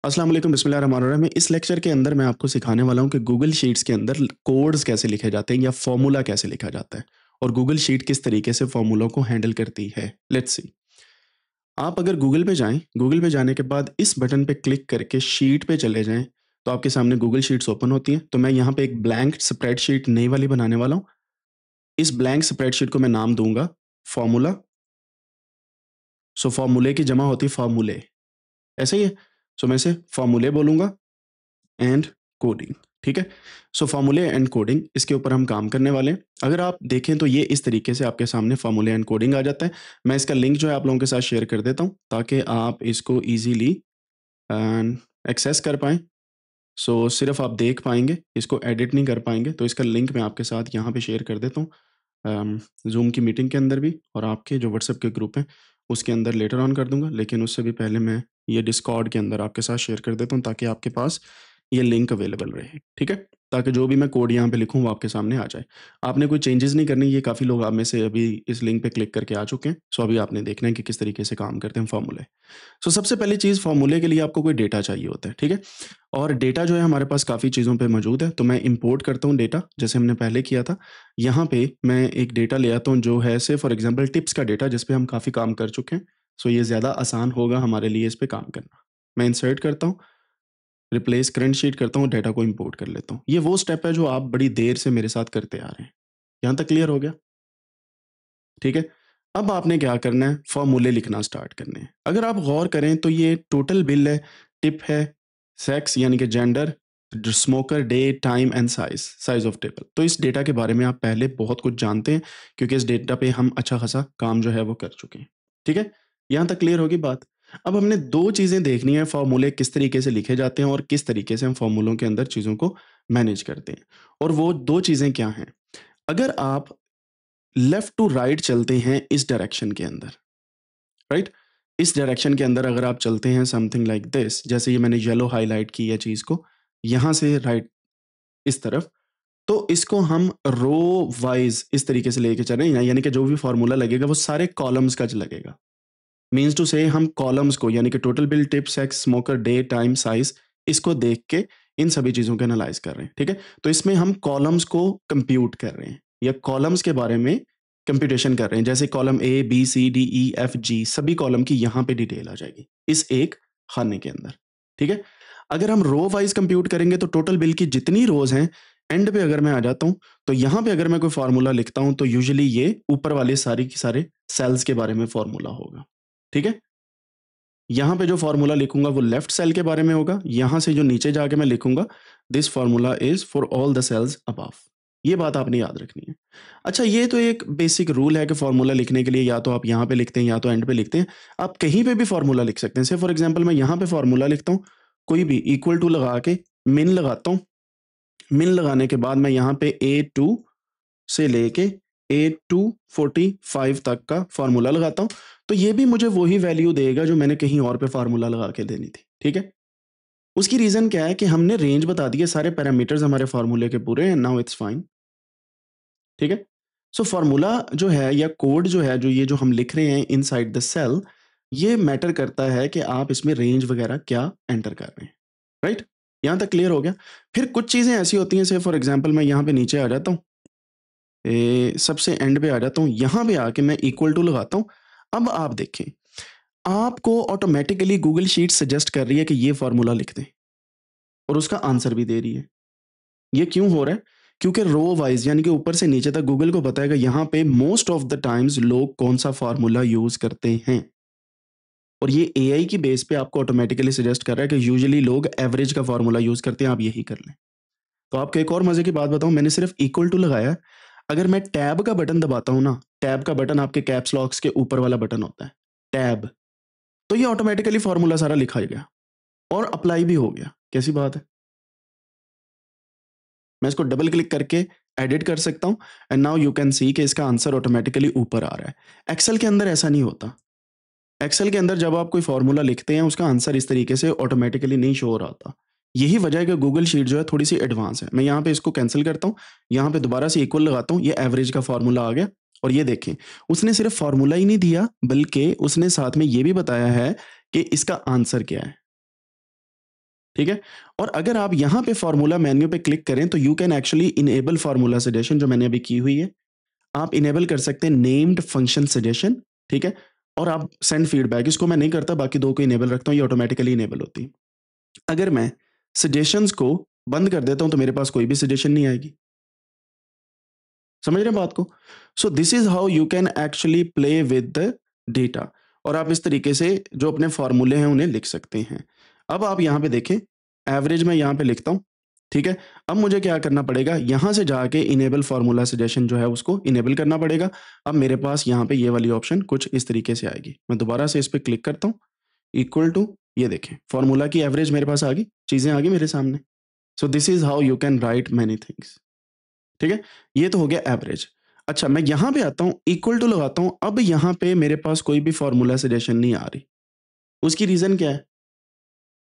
अस्सलाम वालेकुम बिस्मिल्लाहिर्रहमानिर्रहीम। इस लेक्चर के अंदर मैं आपको सिखाने वाला हूँ कि गूगल शीट्स के अंदर कोड्स कैसे लिखे जाते हैं या फॉर्मूला कैसे लिखा जाता है और गूगल शीट किस तरीके से फॉर्मूलों को हैंडल करती है। Let's see. आप अगर गूगल पे जाएं, गूगल पे जाने के बाद इस बटन पे क्लिक करके शीट पे चले जाएं, तो आपके सामने गूगल शीट्स ओपन होती हैं। तो मैं यहाँ पे एक ब्लैंक स्प्रेडशीट नई वाली बनाने वाला हूँ। इस ब्लैंक स्प्रेडशीट को मैं नाम दूंगा फॉर्मूला। सो फॉर्मूले की जमा होती है फॉर्मूले, ऐसे ही है। सो मैं इसे फॉर्मूले बोलूंगा एंड कोडिंग। ठीक है। सो फॉर्मूले एंड कोडिंग, इसके ऊपर हम काम करने वाले हैं। अगर आप देखें तो ये इस तरीके से आपके सामने फॉर्मूले एंड कोडिंग आ जाता है। मैं इसका लिंक जो है आप लोगों के साथ शेयर कर देता हूँ ताकि आप इसको ईजीली एक्सेस कर पाएँ। सो सिर्फ आप देख पाएंगे, इसको एडिट नहीं कर पाएंगे। तो इसका लिंक मैं आपके साथ यहाँ पे शेयर कर देता हूँ, जूम की मीटिंग के अंदर भी, और आपके जो व्हाट्सएप के ग्रुप हैं उसके अंदर लेटर ऑन कर दूंगा। लेकिन उससे भी पहले मैं ये डिस्कॉर्ड के अंदर आपके साथ शेयर कर देता हूँ ताकि आपके पास ये लिंक अवेलेबल रहे। ठीक है। ताकि जो भी मैं कोड यहाँ पे लिखूँ वो आपके सामने आ जाए। आपने कोई चेंजेस नहीं करनी। ये काफ़ी लोग आप में से अभी इस लिंक पे क्लिक करके आ चुके हैं। सो अभी आपने देखना है कि किस तरीके से काम करते हैं फॉर्मूले। सो सबसे पहली चीज़, फॉर्मूले के लिए आपको कोई डेटा चाहिए होता है। ठीक है। और डेटा जो है हमारे पास काफ़ी चीज़ों पे मौजूद है। तो मैं इंपोर्ट करता हूँ डेटा, जैसे हमने पहले किया था। यहाँ पे मैं एक डेटा ले आता हूँ जो है से फॉर एग्जांपल टिप्स का डेटा, जिस पे हम काफ़ी काम कर चुके हैं। सो ये ज़्यादा आसान होगा हमारे लिए इस पे काम करना। मैं इंसर्ट करता हूँ, रिप्लेस करंट शीट करता हूँ, डेटा को इंपोर्ट कर लेता हूँ। ये वो स्टेप है जो आप बड़ी देर से मेरे साथ करते आ रहे हैं। यहाँ तक क्लियर हो गया? ठीक है। अब आपने क्या करना है, फॉर्मूले लिखना स्टार्ट करने हैं। अगर आप गौर करें तो ये टोटल बिल है, टिप है, सेक्स यानी कि gender, smoker, day, time and size of table. तो इस डेटा के बारे में आप पहले बहुत कुछ जानते हैं क्योंकि इस डेटा पे हम अच्छा खासा काम जो है वो कर चुके हैं। ठीक है। यहाँ तक क्लियर होगी बात। अब हमने दो चीज़ें देखनी है, फॉर्मूले किस तरीके से लिखे जाते हैं और किस तरीके से हम फॉर्मूलों के अंदर चीज़ों को मैनेज करते हैं। और वो दो चीज़ें क्या हैं? अगर आप लेफ्ट टू राइट चलते हैं इस डायरेक्शन के अंदर, राइट, इस डायरेक्शन के अंदर अगर आप चलते हैं समथिंग लाइक दिस, जैसे ये मैंने येलो हाईलाइट की है चीज को, यहां से राइट इस तरफ, तो इसको हम रो वाइज इस तरीके से लेके चल रहे हैं। यानी कि जो भी फॉर्मूला लगेगा वो सारे कॉलम्स का लगेगा। मीन्स टू से हम कॉलम्स को, यानी कि total bill, tip, sex, smoker, day, time, size, इसको देख के इन सभी चीजों को एनालाइज कर रहे हैं। ठीक है। तो इसमें हम कॉलम्स को कंप्यूट कर रहे हैं या कॉलम्स के बारे में कंप्यूटेशन कर रहे हैं। जैसे column A, B, C, D, E, F, G, सभी कॉलम की यहां पे डिटेल आ जाएगी इस एक खाने के अंदर। ठीक है। अगर हम रो वाइज कंप्यूट करेंगे तो टोटल बिल की जितनी रोज हैं, एंड पे अगर मैं आ जाता हूं तो यहां पे अगर मैं कोई फार्मूला लिखता हूं तो यूजुअली ये ऊपर वाले सारी की सारे सेल्स के बारे में फार्मूला होगा। ठीक है। यहाँ पे जो फॉर्मूला लिखूंगा वो लेफ्ट सेल के बारे में होगा। यहां से जो नीचे जाके मैं लिखूंगा, this formula is for all the cells above. ये बात आपने याद रखनी है। अच्छा, ये तो एक बेसिक रूल है कि फॉर्मूला लिखने के लिए या तो आप यहाँ पे लिखते हैं या तो एंड पे लिखते हैं। आप कहीं पे भी फॉर्मूला लिख सकते हैं। से फॉर एग्जाम्पल मैं यहाँ पे फॉर्मूला लिखता हूँ, कोई भी इक्वल टू लगा के मिन लगाता हूँ। मिन लगाने के बाद मैं यहाँ पे A2 से लेके A245 तक का फार्मूला लगाता हूं, तो ये भी मुझे वही वैल्यू देगा जो मैंने कहीं और पे फार्मूला लगा के देनी थी। ठीक है। उसकी रीजन क्या है कि हमने रेंज बता दिए, सारे पैरामीटर्स हमारे फार्मूले के पूरे, एंड नाउ इट्स फाइन। ठीक है। सो फार्मूला जो है या कोड जो है, जो ये जो हम लिख रहे हैं इनसाइड द सेल, ये मैटर करता है कि आप इसमें रेंज वगैरह क्या एंटर कर रहे हैं। राइट। यहां तक क्लियर हो गया। फिर कुछ चीजें ऐसी होती हैं, से फॉर एग्जाम्पल मैं यहाँ पे नीचे आ जाता हूँ, सबसे एंड पे आ जाता हूँ, यहाँ पे आके मैं इक्वल टू लगाता हूँ। अब आप देखें, आपको ऑटोमेटिकली गूगल शीट सजेस्ट कर रही है कि ये फॉर्मूला लिख दें और उसका आंसर भी दे रही है। ये क्यों हो रहा है? क्योंकि रो वाइज यानी कि यूपर से नीचे तक गूगल को पता है कि यहाँ पे मोस्ट ऑफ द टाइम्स लोग कौन सा फार्मूला यूज करते हैं, और ये एआई की बेस पे आपको ऑटोमेटिकली सजेस्ट कर रहा है कि यूजुअली लोग एवरेज का फार्मूला यूज करते हैं, आप यही कर लें। तो आपको एक और मजे की बात बताऊं, मैंने सिर्फ इक्वल टू लगाया है। अगर मैं टैब का बटन दबाता हूं ना, टैब का बटन आपके कैप्स लॉक्स के ऊपर वाला बटन होता है, टैब, तो ये ऑटोमेटिकली फॉर्मूला सारा लिखा ही गया और अप्लाई भी हो गया। कैसी बात है? मैं इसको डबल क्लिक करके एडिट कर सकता हूं, and now you can see कि इसका आंसर ऑटोमेटिकली ऊपर आ रहा है। एक्सेल के अंदर ऐसा नहीं होता। एक्सेल के अंदर जब आप कोई फॉर्मूला लिखते हैं, उसका आंसर इस तरीके से ऑटोमेटिकली नहीं शो हो रहा था। यही वजह है कि गूगल शीट जो है थोड़ी सी एडवांस है। मैं यहाँ पे इसको कैंसिल करता हूँ, यहाँ पे दोबारा से इक्वल लगाता हूँ, ये एवरेज का फॉर्मूला आ गया। और ये देखें, उसने सिर्फ फॉर्मूला ही नहीं दिया बल्कि उसने साथ में ये भी बताया है कि इसका आंसर क्या है। ठीक है? और अगर आप यहाँ पे फ़ॉर्मूला मेन्यू पे क्लिक करें तो you can actually enable formula suggestion जो मैंने अभी की हुई है। आप इनेबल कर सकते हैं नेम्ड फंक्शन सजेशन, ठीक है? और आप सेंड फीडबैक इसको मैं नहीं करता, बाकी 2 को इनेबल रखता हूँ, ये ऑटोमैटिकली इनेबल होती है। अगर मैं सजेशंस को बंद कर देता हूँ तो मेरे पास कोई भी सजेशन नहीं आएगी। समझ रहे हैं बात को? सो this is how you can actually play with the data और आप इस तरीके से जो अपने फ़ॉर्मूले हैं उन्हें लिख सकते हैं। अब आप यहाँ पे देखें, एवरेज मैं यहाँ पे लिखता हूँ, ठीक है? अब मुझे क्या करना पड़ेगा, यहाँ से जाके इनेबल फ़ॉर्मूला सजेशन जो है उसको इनेबल करना पड़ेगा। अब मेरे पास यहाँ पे ये वाली ऑप्शन कुछ इस तरीके से आएगी। मैं दोबारा से इस पे क्लिक करता हूँ, इक्वल टू ये देखें, फ़ॉर्मूला की एवरेज मेरे पास आ गई, चीज़ें आ गई मेरे सामने। सो this is how you can write many things. ठीक है? ये तो हो गया एवरेज। अच्छा, मैं यहाँ पे आता हूँ, इक्वल टू लगाता हूँ, अब यहाँ पे मेरे पास कोई भी फ़ॉर्मूला सजेशन नहीं आ रही। उसकी रीज़न क्या है?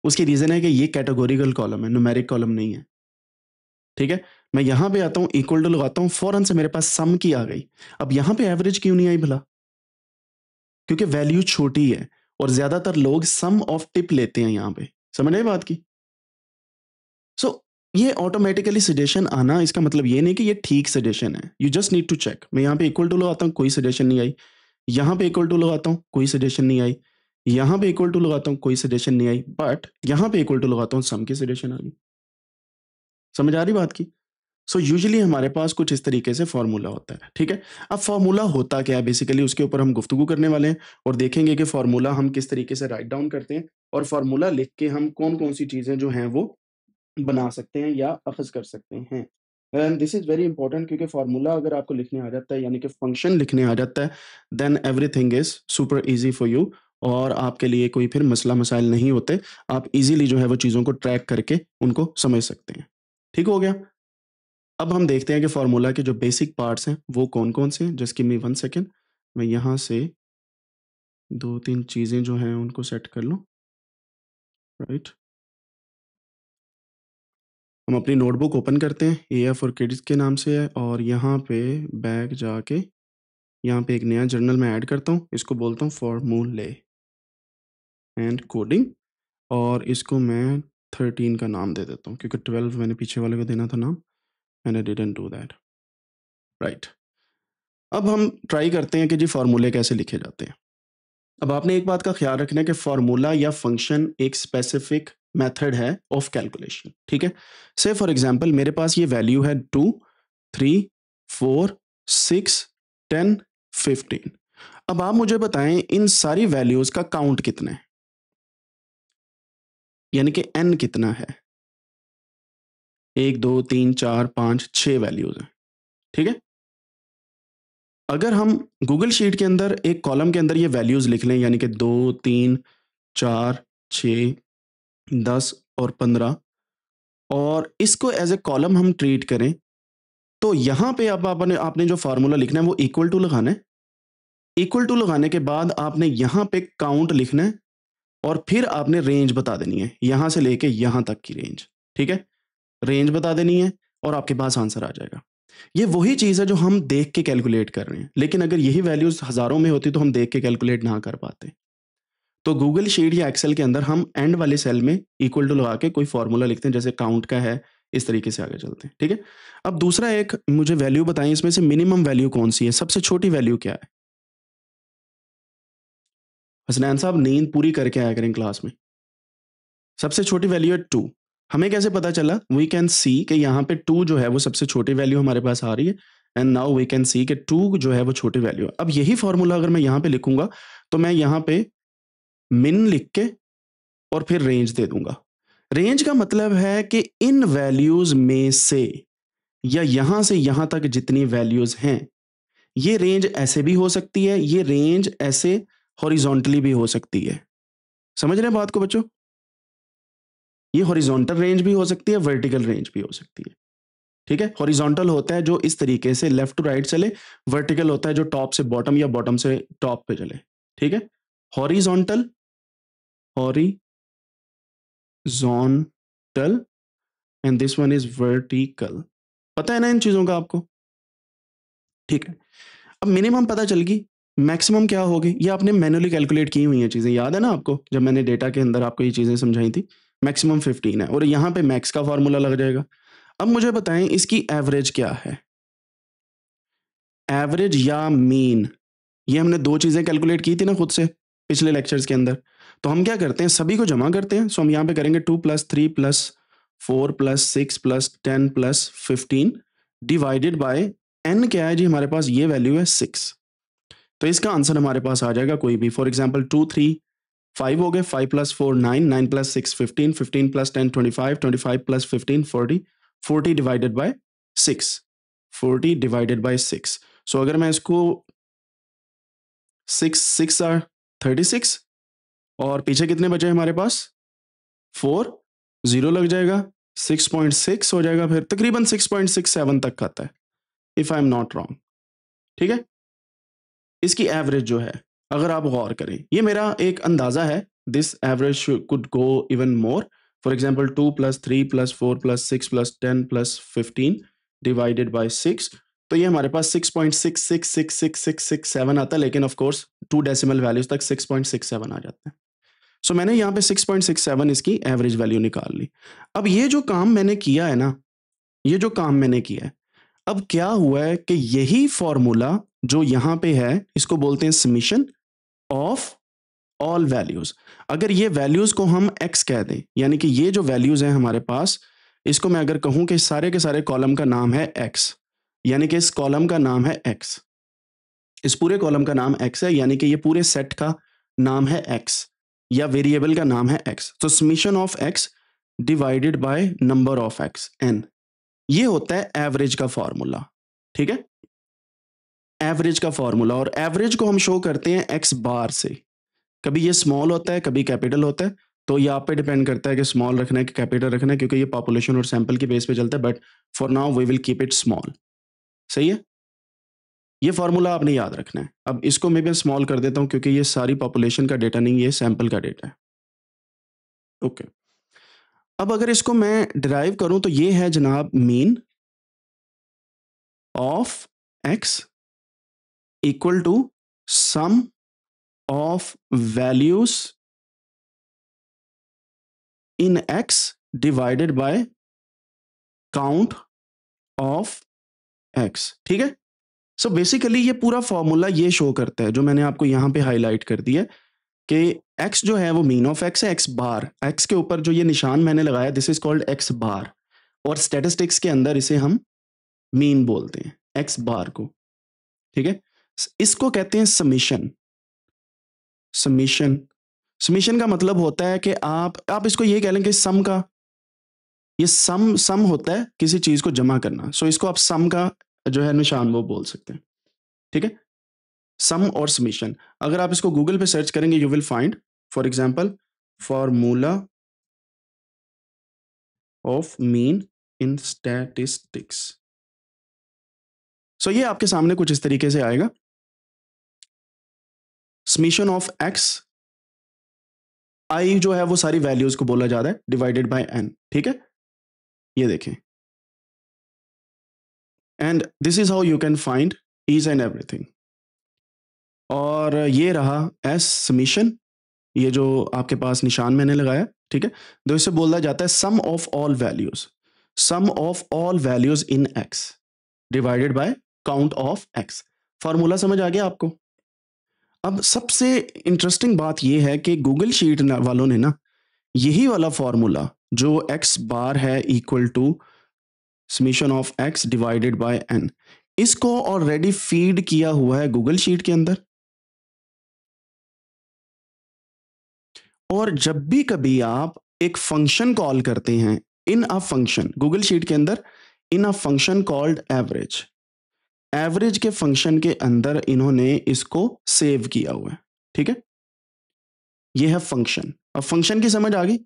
उसकी रीज़न है कि ये कैटेगोरिकल कॉलम है, न्यूमेरिक कॉलम नहीं है। ठीक है? मैं यहाँ पे आता हूँ, इक्वल टू लगाता हूँ, फ़ौरन से मेरे पास सम की आ गई। अब यहाँ पे एवरेज क्यों नहीं आई भला? क्योंकि वैल्यू छोटी है और ज़्यादातर लोग सम ऑफ टिप लेते हैं यहाँ पे। समझ आई बात की? सो ये ऑटोमेटिकली सजेशन आना इसका मतलब ये नहीं कि ये ठीक सजेशन है। You just need to check. मैं यहाँ पे इक्वल टू लगाता हूँ, कोई सजेशन नहीं आई। यहाँ पे इक्वल टू लगाता हूँ, कोई सजेशन नहीं आई। यहाँ पे इक्वल टू लगाता हूँ, कोई सजेशन नहीं आई। बट यहाँ पे इक्वल टू लगाता हूँ, सम की सजेशन आ गई। समझ आ रही बात की? सो यूजुअली हमारे पास कुछ इस तरीके से फॉर्मूला होता है, ठीक है? अब फॉर्मूला होता क्या है बेसिकली उसके ऊपर हम गुफ्तगू करने वाले हैं और देखेंगे कि फॉर्मूला हम किस तरीके से राइट डाउन करते हैं और फॉर्मूला लिख के हम कौन-कौन सी चीज़ें जो हैं वो बना सकते हैं या अख़ज़ कर सकते हैं। And this is very important क्योंकि फ़ॉर्मूला अगर आपको लिखने आ जाता है यानी कि फ़ंक्शन लिखने आ जाता है, then everything is super easy for you और आपके लिए कोई फिर मसला-मसाइल नहीं होते। आप ईज़िली जो है वो चीज़ों को ट्रैक करके उनको समझ सकते हैं। ठीक हो गया? अब हम देखते हैं कि फ़ॉर्मूला के जो बेसिक पार्ट्स हैं, वो कौन-कौन से हैं। Just give me 1 second. मैं यहाँ से 2-3 चीज़ें जो हैं उनको सेट कर लूँ, राइट? हम अपनी नोटबुक ओपन करते हैं, ए फॉर किड्स के नाम से है और यहाँ पे बैक जाके यहाँ पे एक नया जर्नल मैं ऐड करता हूँ, इसको बोलता हूँ फॉर्मूले एंड कोडिंग और इसको मैं 13 का नाम दे देता हूँ क्योंकि 12 मैंने पीछे वाले को देना था नाम and I didn't do that, right. अब हम ट्राई करते हैं कि जी फॉर्मूले कैसे लिखे जाते हैं। अब आपने एक बात का ख्याल रखना है कि फॉर्मूला या फंक्शन एक स्पेसिफिक मेथड है ऑफ कैलकुलेशन, ठीक है? से फॉर एग्जांपल मेरे पास ये वैल्यू है 2, 3, 4, 6, 10, 15। अब आप मुझे बताएं इन सारी वैल्यूज का काउंट कितना है, यानी कि n कितना है? 1, 2, 3, 4, 5, 6 वैल्यूज हैं, ठीक है? अगर हम गूगल शीट के अंदर एक कॉलम के अंदर ये वैल्यूज लिख लें यानी कि 2, 3, 4, 6, 10 और 15 और इसको एज ए कॉलम हम ट्रीट करें तो यहाँ पे अब आपने आपने जो फार्मूला लिखना है वो इक्वल टू लगाना है। इक्वल टू लगाने के बाद आपने यहाँ पे काउंट लिखना है और फिर आपने रेंज बता देनी है, यहाँ से लेके यहाँ तक की रेंज, ठीक है? रेंज बता देनी है और आपके पास आंसर आ जाएगा। ये वही चीज़ है जो हम देख के कैलकुलेट कर रहे हैं, लेकिन अगर यही वैल्यूज़ हज़ारों में होती तो हम देख के कैलकुलेट ना कर पाते। तो गूगल शीट या एक्सेल के अंदर हम एंड वाले सेल में इक्वल टू लगा के कोई फॉर्मूला लिखते हैं जैसे काउंट का है, इस तरीके से आगे चलते हैं, ठीक है? अब दूसरा एक मुझे वैल्यू बताएँ इसमें से मिनिमम वैल्यू कौन-सी है? सबसे छोटी वैल्यू क्या है? हसनैन साहब नींद पूरी करके आया करें क्लास में। सबसे छोटी वैल्यू है 2। हमें कैसे पता चला? वी कैन सी कि यहाँ पे 2 जो है वो सबसे छोटी वैल्यू हमारे पास आ रही है and now we can see कि 2 जो है वो छोटी वैल्यू है। अब यही फॉर्मूला अगर मैं यहाँ पे लिखूँगा, तो मैं यहाँ पे मिन लिख के और फिर रेंज दे दूँगा। रेंज का मतलब है कि इन वैल्यूज़ में से या यहाँ से यहाँ तक जितनी वैल्यूज़ हैं, ये रेंज ऐसे भी हो सकती है, ये रेंज ऐसे हॉरिज़ॉन्टली भी हो सकती है। समझ रहे हैं बात को बच्चों? ये हॉरिज़ॉन्टल रेंज भी हो सकती है, वर्टिकल रेंज भी हो सकती है। ठीक है? हॉरिज़ॉन्टल होता है जो इस तरीके से लेफ्ट टू राइट चले, वर्टिकल होता है जो टॉप से बॉटम या बॉटम से टॉप पे चले। ठीक है? Horizontal, horizontal and this one is vertical. पता है ना इन चीज़ों का आपको? ठीक है। अब मिनिमम पता चल गई, मैक्सिमम क्या होगी? ये आपने मैन्युअली कैलकुलेट की हुई हैं चीज़ें, याद है ना आपको? जब मैंने डेटा के अंदर आपको ये चीज़ें समझाई थी। मैक्सिमम 15 है और यहाँ पे मैक्स का फॉर्मूला लग जाएगा। अब मुझे बताएं इसकी एवरेज क्या है, एवरेज या मीन। ये हमने दो चीजें कैलकुलेट की थी ना खुद से पिछले लेक्चर्स के अंदर। तो हम क्या करते हैं, सभी को जमा करते हैं। सो हम यहाँ पे करेंगे 2 + 3 + 4 + 6 + 10 + 15 डिवाइडेड बाय n क्या है जी हमारे पास, ये वैल्यू है 6। तो इसका आंसर हमारे पास आ जाएगा कोई भी, फॉर एग्जाम्पल 2 3 5 हो गए, 5 + 4 9, 9 + 6 15, 15 + 10 25, 25 + 15 40, 40 डिवाइडेड बाय 6, 40 डिवाइडेड बाय 6। सो अगर मैं इसको 6 6 आर 36 और पीछे कितने बचे हमारे पास 4, 0 लग जाएगा, 6.6 हो जाएगा, फिर तकरीबन 6.67 तक आता है if I am not wrong. ठीक है, इसकी एवरेज जो है अगर आप गौर करें, ये मेरा एक अंदाजा है, this average could go even more. For example 2 + 3 + 4 + 6 + 10 + 15 divided by 6, तो ये हमारे पास 6.666667 आता है, लेकिन ऑफ कोर्स 2 डेसिमल वैल्यूज तक 6.67 आ जाता है। सो मैंने यहाँ पे 6.67 इसकी एवरेज वैल्यू निकाल ली। अब ये जो काम मैंने किया है ना, ये जो काम मैंने किया है, अब क्या हुआ है कि यही फॉर्मूला जो यहां पे है इसको बोलते हैं समीशन ऑफ ऑल वैल्यूज। अगर ये वैल्यूज को हम x कह दें, यानी कि ये जो वैल्यूज हैं हमारे पास, इसको मैं अगर कहूं कि सारे के सारे कॉलम का नाम है x, यानी कि इस कॉलम का नाम है x, इस पूरे कॉलम का नाम x है, यानी कि ये पूरे सेट का नाम है x या वेरिएबल का नाम है x। तो summation of x divided by number of x n, ये होता है एवरेज का फॉर्मूला। ठीक है, एवरेज का फॉर्मूला, और एवरेज को हम शो करते हैं x बार से। कभी ये स्मॉल होता है, कभी कैपिटल होता है, तो ये आप पे डिपेंड करता है कि स्मॉल रखना है कि कैपिटल रखना है, क्योंकि ये पॉपुलेशन और सैंपल के बेस पे चलता है, but for now we will keep it small. सही है, ये फॉर्मूला आपने याद रखना है। अब इसको मैं स्मॉल कर देता हूं क्योंकि ये सारी पॉपुलेशन का डेटा नहीं, ये सैंपल का डेटा है। ओके, अब अगर इसको मैं डिराइव करूं तो ये है जनाब mean of x equal to sum of values in x divided by count of x। ठीक है, सो बेसिकली ये पूरा फॉर्मूला ये शो करता है जो मैंने आपको यहां पे हाईलाइट कर दिया कि x जो है वो मीन ऑफ x है, x बार, x के ऊपर जो ये निशान मैंने लगाया दिस इज कॉल्ड x बार, और स्टैटिस्टिक्स के अंदर इसे हम मीन बोलते हैं x बार को। ठीक है, इसको कहते हैं समीशन। समीशन, समीशन का मतलब होता है कि आप इसको ये कह लें कि सम का, ये सम होता है किसी चीज को जमा करना। सो इसको आप सम का जो है निशान वो बोल सकते हैं। ठीक है, सम और समीशन। अगर आप इसको गूगल पे सर्च करेंगे you will find for example formula of mean in statistics. So ये आपके सामने कुछ इस तरीके से आएगा, समीशन ऑफ एक्स, आई जो है वो सारी वैल्यूज को बोला जा रहा है, डिवाइडेड बाय एन। ठीक है, ये देखें, and this is how you can find each and everything. और ये रहा एस समीशन, ये जो आपके पास निशान मैंने लगाया। ठीक है, तो इसे बोला जाता है sum of all values, sum of all values in X divided by count of X. Formula समझ आ गया आपको? अब सबसे इंटरेस्टिंग बात यह है कि गूगल शीट वालों ने ना यही वाला फॉर्मूला जो एक्स बार है equal to summation of x divided by n, इसको ऑलरेडी फीड किया हुआ है गूगल शीट के अंदर। और जब भी कभी आप एक फंक्शन कॉल करते हैं in a function Google sheet के अंदर, in a function called average, average के फंक्शन के अंदर इन्होंने इसको सेव किया हुआ है। ठीक है, ये है फंक्शन। अब फंक्शन की समझ आ गई?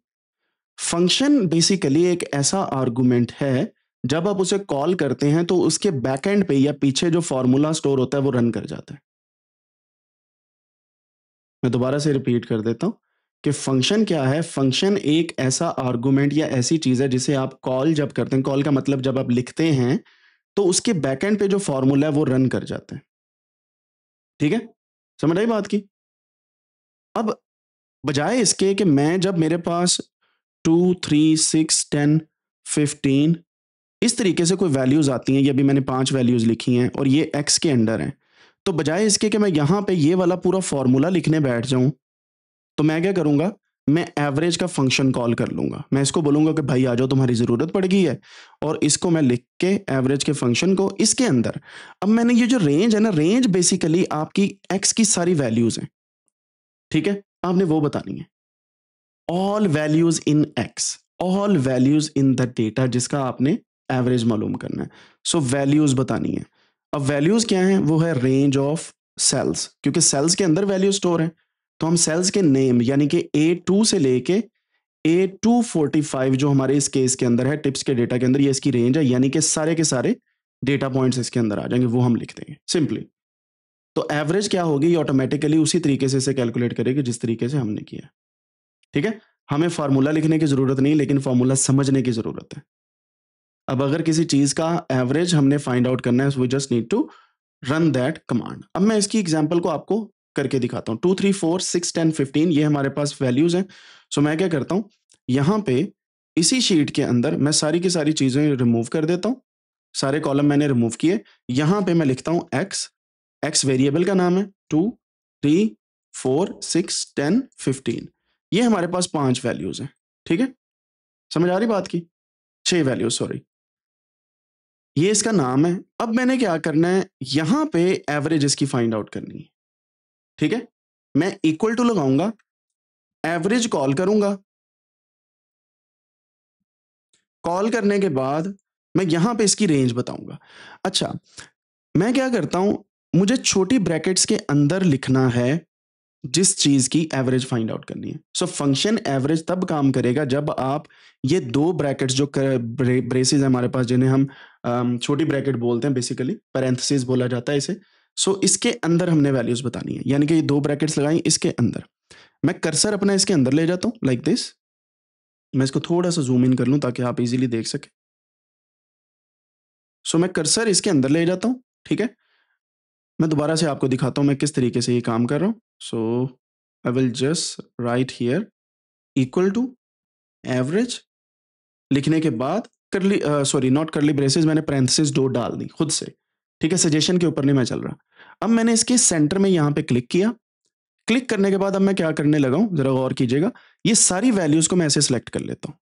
फंक्शन बेसिकली एक ऐसा आर्गुमेंट है, जब आप उसे कॉल करते हैं तो उसके बैकएंड पे या पीछे जो फॉर्मूला स्टोर होता है वो रन कर जाता है। मैं दोबारा से रिपीट कर देता हूं कि फंक्शन क्या है। फंक्शन एक ऐसा आर्गुमेंट या ऐसी चीज है जिसे आप कॉल जब करते हैं, कॉल का मतलब जब आप लिखते हैं तो उसके बैकएंड पे जो फॉर्मूला है वो रन कर जाता है। ठीक है, समझ आई बात की? अब बजाय इसके कि मैं जब मेरे पास 2, 3, 6, 10, 15 इस तरीके से कोई वैल्यूज़ आती हैं। ये अभी मैंने 5 वैल्यूज़ लिखी हैं और ये एक्स के अंडर हैं। तो बजाय इसके कि मैं यहाँ पे ये वाला पूरा फ़ॉर्मूला लिखने बैठ जाऊँ, तो मैं क्या करूँगा, मैं एवरेज का फ़ंक्शन कॉल कर लूँगा। मैं इसको बोलूँगा कि भाई आ जाओ, तुम्हारी ज़रूरत पड़ गई है, और इसको मैं लिख के एवरेज के फ़ंक्शन को इसके अंदर, अब मैंने ये जो रेंज है ना, रेंज बेसिकली आपकी एक्स की सारी वैल्यूज़ हैं, ठीक है? आपने वो बतानी है। All values in x, all values in the data जिसका आपने एवरेज मालूम करना है। सो वैल्यूज़ बतानी है। अब वैल्यूज़ क्या हैं? वो है रेंज ऑफ सेल्स, क्योंकि सेल्स के अंदर वैल्यू स्टोर है। तो हम सेल्स के नेम यानी कि A2 से लेके A245 जो हमारे इस केस के अंदर है, टिप्स के डेटा के अंदर, ये इसकी रेंज है, यानी कि सारे के सारे डेटा पॉइंट्स इसके अंदर आ जाएँगे, वो हम लिख देंगे सिंपली। तो एवरेज क्या होगी? ये ऑटोमैटिकली उसी तरीके से इसे कैलकुलेट करेगी जिस तरीके से हमने किया। ठीक है? हमें फ़ॉर्मूला लिखने की ज़रूरत नहीं, लेकिन फ़ॉर्मूला समझने की ज़रूरत है। अब अगर किसी चीज़ का एवरेज हमने फाइंड आउट करना है, so we just need to run that command. अब मैं इसकी एग्ज़ाम्पल को आपको करके दिखाता हूँ। 2, 3, 4, 6, 10, 15 ये हमारे पास वैल्यूज़ हैं। सो मैं क्या करता हूँ, यहाँ पे इसी शीट के अंदर मैं सारी की सारी चीज़ें रिमूव कर देता हूँ। सारे कॉलम मैंने रिमूव किए। यहाँ पे मैं लिखता हूँ एक्स, एक्स वेरिएबल का नाम है, 2, 3, 4, 6, 10, 15 ये हमारे पास 5 वैल्यूज़ हैं। ठीक है? समझ आ रही बात की? 6 वैल्यूज़ सॉरी। ये इसका नाम है। अब मैंने क्या करना है, यहाँ पे एवरेज इसकी फाइंड आउट करनी है। ठीक है? मैं इक्वल टू लगाऊँगा, एवरेज कॉल करूँगा। कॉल करने के बाद मैं यहाँ पे इसकी रेंज बताऊँगा। अच्छा, मैं क्या करता हूँ, मुझे छोटी ब्रैकेट्स के अंदर लिखना है जिस चीज़ की एवरेज फाइंड आउट करनी है। सो फंक्शन एवरेज तब काम करेगा जब आप ये 2 ब्रैकेट्स जो ब्रेसेस हैं हमारे पास, जिन्हें हम छोटी ब्रैकेट बोलते हैं, बेसिकली पैरेंथेसिस बोला जाता है इसे। सो इसके अंदर हमने वैल्यूज़ बतानी है, यानी कि ये 2 ब्रैकेट्स लगाई इसके अंदर। मैं कर्सर अपना इसके अंदर ले जाता हूँ लाइक दिस। मैं इसको थोड़ा-सा ज़ूम इन कर लूँ ताकि आप इज़िली देख सकें। सो मैं कर्सर इसके अंदर ले जाता हूँ, ठीक है? मैं दोबारा से आपको दिखाता हूँ मैं किस तरीके से ये काम कर रहा हूँ। So I will just write here equal to average लिखने के बाद curly sorry not curly braces, मैंने पैरेंथेसिस 2 डाल दी खुद से। ठीक है? सजेशन के ऊपर नहीं मैं चल रहा। अब मैंने इसके सेंटर में यहाँ पे क्लिक किया। क्लिक करने के बाद अब मैं क्या करने लगा हूँ, ज़रा गौर कीजिएगा। ये सारी वैल्यूज़ को मैं ऐसे सेलेक्ट कर लेता हूँ।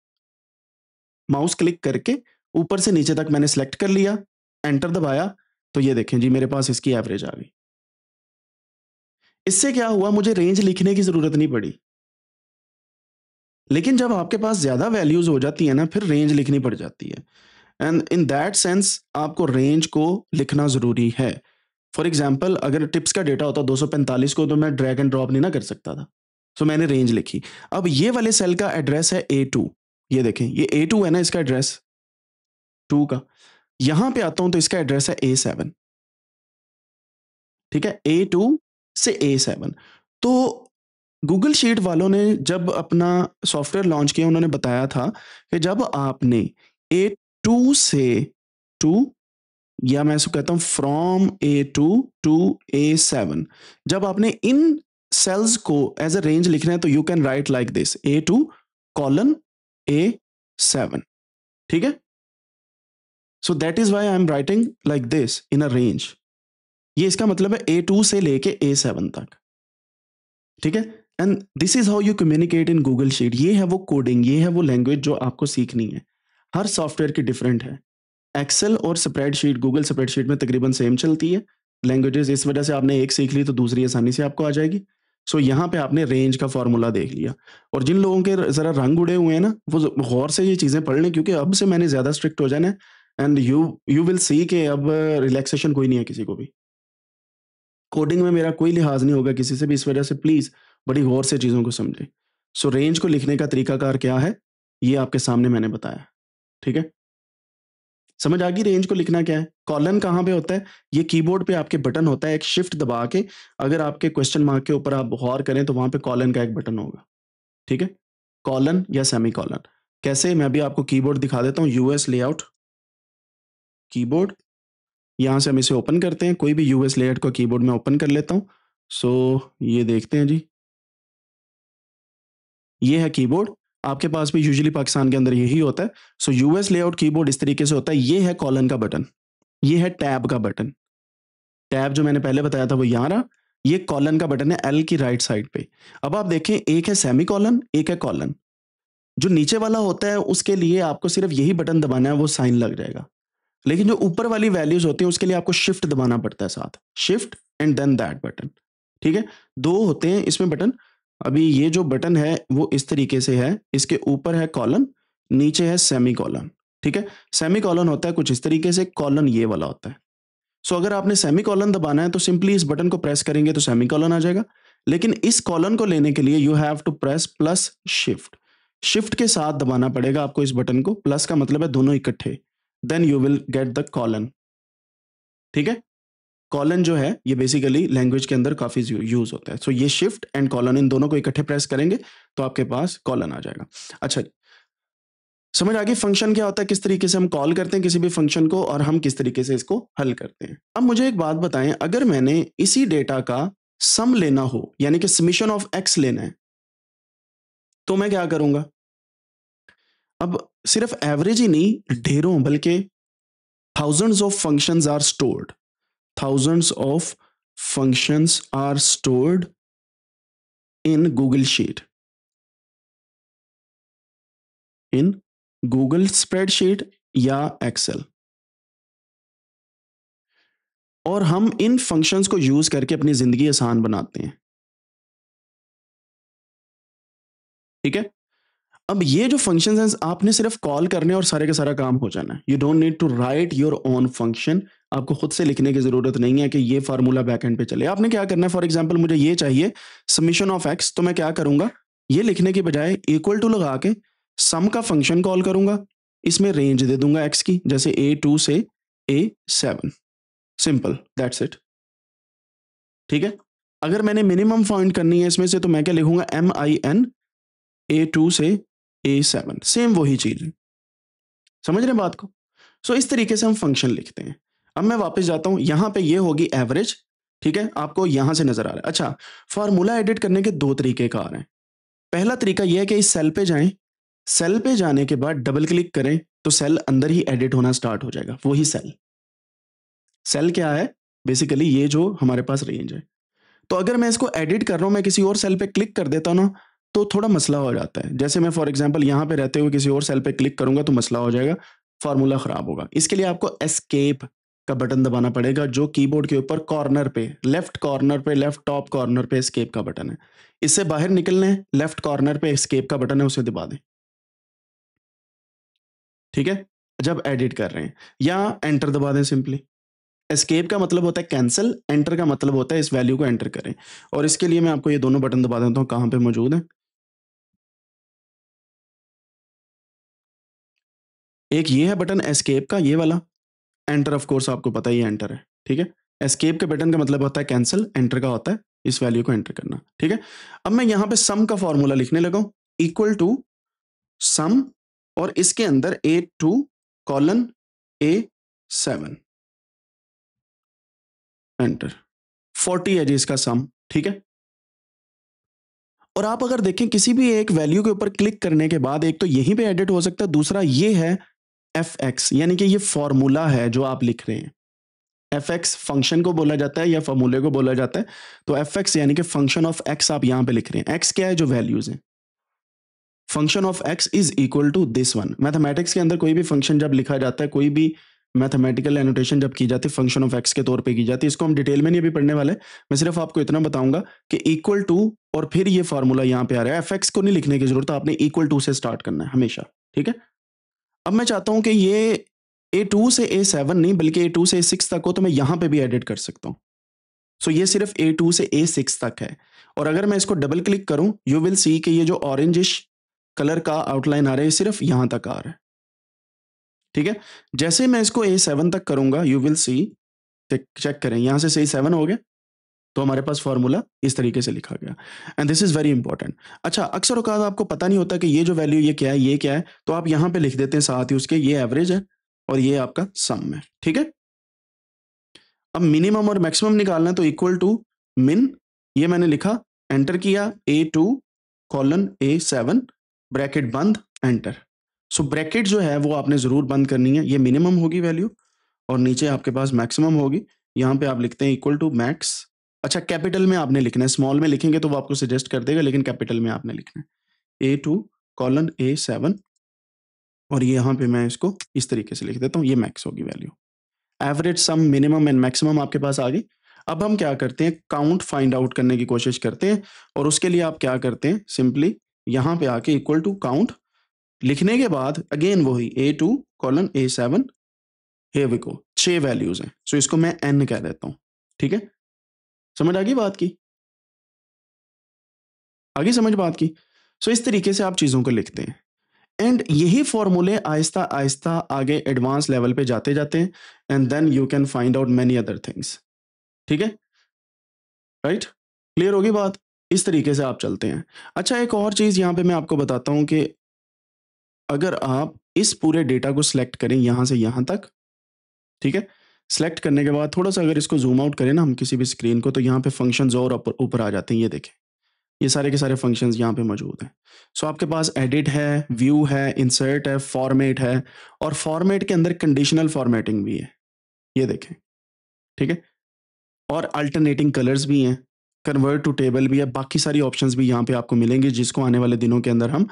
माउस क्लिक करके ऊपर से नीचे तक मैंने सेलेक्ट कर लिया, एंटर दबाया, तो ये देखें जी मेरे पास इसकी एवरेज आ गई। इससे क्या हुआ, मुझे रेंज लिखने की ज़रूरत नहीं पड़ी। लेकिन जब आपके पास ज़्यादा वैल्यूज़ हो जाती है ना, फिर रेंज लिखनी पड़ जाती है। एंड इन दैट सेंस आपको रेंज को लिखना ज़रूरी है। फॉर एग्ज़ाम्पल अगर टिप्स का डेटा होता 245 को, तो मैं ड्रैग एंड ड्रॉप नहीं ना कर सकता था। सो मैंने रेंज लिखी। अब ये वाले सेल का एड्रेस है A2, ये देखें ये A2 है ना इसका एड्रेस 2 का। यहाँ पे आता हूँ तो इसका एड्रेस है A7, ठीक है? A2 से A7। तो गूगल शीट वालों ने जब अपना सॉफ्टवेयर लॉन्च किया, उन्होंने बताया था कि जब आपने A2 से 2, या मैं इसको कहता हूँ फ्रॉम A2 टू A7, जब आपने इन सेल्स को एज अ रेंज लिखना है तो you can write like this A2 colon A7, ठीक है? So that is why I am writing like this in a range. ये इसका मतलब है A2 से लेके A7 तक, ठीक है? And this is how you communicate in Google sheet. ये है वो कोडिंग, ये है वो लैंग्वेज जो आपको सीखनी है। हर सॉफ्टवेयर की डिफरेंट है। एक्सेल और स्प्रेडशीट, गूगल स्प्रेडशीट में तकरीबन सेम चलती है लैंग्वेजेस। इस वजह से आपने एक सीख ली तो दूसरी आसानी से आपको आ जाएगी। सो यहाँ पे आपने रेंज का फॉर्मूला देख लिया। और जिन लोगों के ज़रा रंग उड़े हुए हैं ना, वो गौर से ये चीज़ें पढ़ लें, क्योंकि अब से मैंने ज़्यादा स्ट्रिक्ट हो जाना है। एंड यू विल सी कि अब रिलैक्सेशन कोई नहीं है किसी को भी। कोडिंग में मेरा कोई लिहाज नहीं होगा किसी से भी, इस वजह से प्लीज़ बड़ी गौर से चीज़ों को समझें। सो रेंज को लिखने का तरीकाकार क्या है, ये आपके सामने मैंने बताया, ठीक है? समझ आ गई रेंज को लिखना क्या है? कॉलन कहाँ पे होता है? ये कीबोर्ड पे आपके बटन होता है, एक शिफ्ट दबा के अगर आपके क्वेश्चन मार्क के ऊपर आप गौर करें तो वहाँ पे कॉलन का एक बटन होगा, ठीक है? कॉलन या सेमीकॉलन। कैसे? मैं अभी आपको कीबोर्ड दिखा देता हूँ। यूएस लेआउट कीबोर्ड, यहाँ से हम इसे ओपन करते हैं। कोई भी यूएस लेआउट का कीबोर्ड मैं ओपन कर लेता हूँ। सो ये देखते हैं जी, ये है कीबोर्ड। आपके पास भी यूजुअली पाकिस्तान के अंदर यही होता है। सो यूएस लेआउट कीबोर्ड इस तरीके से होता है। ये है कॉलन का बटन, ये है टैब का बटन। टैब जो मैंने पहले बताया था वो यहाँ रहा, ये कॉलन का बटन है एल की राइट साइड पे। अब आप देखें, एक है सेमी कॉलन, एक है कॉलन। जो नीचे वाला होता है उसके लिए आपको सिर्फ यही बटन दबाना है, वो साइन लग जाएगा। लेकिन जो ऊपर वाली वैल्यूज होती हैं उसके लिए आपको शिफ्ट दबाना पड़ता है साथ, shift and then that button. ठीक है, दो होते हैं इसमें बटन। अभी ये जो बटन है वो इस तरीके से है, इसके ऊपर है कॉलन, नीचे है सेमी कॉलन। ठीक है, सेमी कॉलन होता है कुछ इस तरीके से, कॉलन ये वाला होता है। सो अगर आपने सेमी कॉलन दबाना है तो सिंपली इस बटन को प्रेस करेंगे तो सेमी कॉलन आ जाएगा। लेकिन इस कॉलन को लेने के लिए you have to press plus shift, shift के साथ दबाना पड़ेगा आपको इस बटन को। प्लस का मतलब है दोनों इकट्ठे, then you will get the colon. ठीक है, कॉलन जो है ये बेसिकली लैंग्वेज के अंदर काफी यूज होता है। सो ये शिफ्ट एंड कॉलन इन दोनों को इकट्ठे प्रेस करेंगे तो आपके पास कॉलन आ जाएगा। अच्छा, समझ आ गई फंक्शन क्या होता है, किस तरीके से हम कॉल करते हैं किसी भी फंक्शन को और हम किस तरीके से इसको हल करते हैं। अब मुझे एक बात बताएं, अगर मैंने इसी डेटा का सम लेना हो, यानी कि समीशन ऑफ एक्स लेना है, तो मैं क्या करूंगा? अब सिर्फ एवरेज ही नहीं, ढेरों बल्कि thousands of functions are stored, thousands of functions are stored in Google Sheet, in Google Spreadsheet या Excel, और हम इन फंक्शंस को यूज करके अपनी जिंदगी आसान बनाते हैं। ठीक है, अब ये जो फंक्शंस हैं आपने सिर्फ कॉल करने और सारे का सारा काम हो जाना है। You don't need to write your own function, आपको खुद से लिखने की जरूरत नहीं है कि ये फार्मूला बैकएंड पे चले। आपने क्या करना है, फॉर एग्जांपल मुझे ये चाहिए समीशन ऑफ एक्स, तो मैं क्या करूंगा, ये लिखने के बजाय इक्वल टू लगा के सम का फंक्शन कॉल करूंगा, इसमें रेंज दे दूंगा एक्स की, जैसे A2 से A7, सिंपल, दैट्स इट। ठीक है, अगर मैंने मिनिमम फाइंड करनी है इसमें से तो मैं क्या लिखूंगा, MIN A2 से A7, सेम वही चीज है। समझ रहे हैं बात को? सो इस तरीके से हम फंक्शन लिखते हैं। अब मैं वापस जाता हूं, यहां पे ये होगी एवरेज। ठीक है, आपको यहां से नजर आ रहा है। अच्छा, फार्मूला एडिट करने के दो तरीके कार हैं। पहला तरीका यह है कि इस सेल पे जाएं, सेल पे जाने के बाद डबल क्लिक करें तो सेल अंदर ही एडिट होना स्टार्ट हो जाएगा। वही सेल, सेल क्या है बेसिकली, ये जो हमारे पास रेंज है। तो अगर मैं इसको एडिट कर रहा हूं, मैं किसी और सेल पे क्लिक कर देता हूं ना, तो थोड़ा मसला हो जाता है। जैसे मैं फॉर एग्जांपल यहां पे रहते हुए किसी और सेल पे क्लिक करूंगा तो मसला हो जाएगा, फार्मूला खराब होगा। इसके लिए आपको एस्केप का बटन दबाना पड़ेगा, जो कीबोर्ड के ऊपर कॉर्नर पे, लेफ्ट कॉर्नर पे, लेफ्ट टॉप कॉर्नर पे एस्केप का बटन है। इससे बाहर निकलने हैं, लेफ्ट कॉर्नर पे एस्केप का बटन है, उसे दबा दें। ठीक है, जब एडिट कर रहे हैं, या एंटर दबा दें सिंपली। एस्केप का मतलब होता है कैंसिल, एंटर का मतलब होता है इस वैल्यू को एंटर करें। और इसके लिए मैं आपको ये दोनों बटन दबा देता हूं, कहां पे मौजूद है। एक ये है बटन एस्केप का, ये वाला। एंटर ऑफ कोर्स आपको पता ही है एंटर है। ठीक है, एस्केप के बटन का मतलब होता है कैंसिल, एंटर का होता है इस वैल्यू को एंटर करना। ठीक है, अब मैं यहां पे सम का फॉर्मूला लिखने लगा हूं, इक्वल टू सम, और इसके अंदर A2 कॉलन A7, एंटर। 40 है जी इसका सम। ठीक है, और आप अगर देखें किसी भी एक वैल्यू के ऊपर क्लिक करने के बाद एक तो यहीं पे एडिट हो सकता है, दूसरा ये है fx, यानी कि ये फॉर्मूला है जो आप लिख रहे हैं। fx फंक्शन को बोला जाता है या फॉर्मूले को बोला जाता है। तो fx यानी कि फंक्शन ऑफ x आप यहां पे लिख रहे हैं। x क्या है, जो वैल्यूज हैं। Function of x is equal to this one. Mathematics के अंदर कोई भी फंक्शन जब लिखा जाता है, कोई भी मैथमेटिकल एनोटेशन जब की जाती है, फंक्शन ऑफ एक्स के तौर पे की जाती है। इसको हम डिटेल में नहीं अभी पढ़ने वाले, मैं सिर्फ आपको इतना बताऊंगा कि इक्वल टू, और फिर ये फॉर्मूला यहां पे आ रहा है। एफ एक्स को नहीं लिखने की जरूरत, आपने इक्वल टू से स्टार्ट करना है हमेशा। ठीक है, अब मैं चाहता हूं कि ये A2 से A7 नहीं बल्कि A2 से A6 तक हो, तो मैं यहां पे भी एडिट कर सकता हूं। सो ये सिर्फ A2 से A6 तक है। और अगर मैं इसको डबल क्लिक करूं, यू विल सी कि ये जो ऑरेंजिश कलर का आउटलाइन आ रहा है सिर्फ यहां तक आ रहा है। ठीक है, जैसे मैं इसको A7 तक करूंगा, यू विल सी, चेक करें यहां से सही 7 हो गया, तो हमारे पास फॉर्मूला इस तरीके से लिखा गया। And this is very important. अच्छा, अक्सर औकात आपको पता नहीं होता कि ये जो वैल्यू ये क्या है, ये क्या है, तो आप यहां पे लिख देते हैं साथ ही उसके, ये एवरेज है और ये आपका सम है। ठीक है, अब मिनिमम और मैक्सिमम निकालना है तो इक्वल टू मिन, ये मैंने लिखा, एंटर किया, A2 कॉलन A7, ब्रैकेट बंद, एंटर। सो ब्रैकेट जो है वो आपने जरूर बंद करनी है, ये मिनिमम होगी वैल्यू और नीचे आपके पास मैक्सिमम होगी। यहाँ पे आप लिखते हैं इक्वल टू मैक्स। अच्छा, कैपिटल में आपने लिखना है, स्मॉल में लिखेंगे तो वो आपको सजेस्ट कर देगा, लेकिन कैपिटल में आपने लिखना है A2:A7 और ये यहाँ पे मैं इसको इस तरीके से लिख देता हूँ, ये मैक्स होगी value. Average, sum, minimum and maximum आपके पास आ गई। अब हम क्या करते हैं, काउंट फाइंड आउट करने की कोशिश करते हैं और उसके लिए आप क्या करते हैं, सिंपली यहाँ पे आके इक्वल टू काउंट लिखने के बाद अगेन वही A2:A7, here we go, 6 values हैं, सो इसको मैं n कह देता हूं। ठीक है, समझ आ गई बात की, आगे समझ बात की। सो इस तरीके से आप चीजों को लिखते हैं एंड यही फॉर्मूले आहिस्ता आहिस्ता आगे एडवांस लेवल पे जाते जाते हैं and then you can find out many other things. ठीक है, राइट, क्लियर होगी बात, इस तरीके से आप चलते हैं। अच्छा, एक और चीज यहां पे मैं आपको बताता हूं कि अगर आप इस पूरे डेटा को सिलेक्ट करें यहां से यहां तक, ठीक है, सिलेक्ट करने के बाद थोड़ा सा अगर इसको जूम आउट करें ना हम किसी भी स्क्रीन को, तो यहाँ पे फंक्शंस और ऊपर ऊपर आ जाते हैं, ये देखें, ये सारे के सारे फंक्शंस यहाँ पे मौजूद हैं। सो आपके पास एडिट है, व्यू है, इंसर्ट है, फॉर्मेट है और फॉर्मेट के अंदर कंडीशनल फॉर्मेटिंग भी है, ये देखें। ठीक है, और अल्टरनेटिंग कलर्स भी हैं, कन्वर्ट टू टेबल भी है, बाकी सारी ऑप्शंस भी यहाँ पे आपको मिलेंगे जिसको आने वाले दिनों के अंदर हम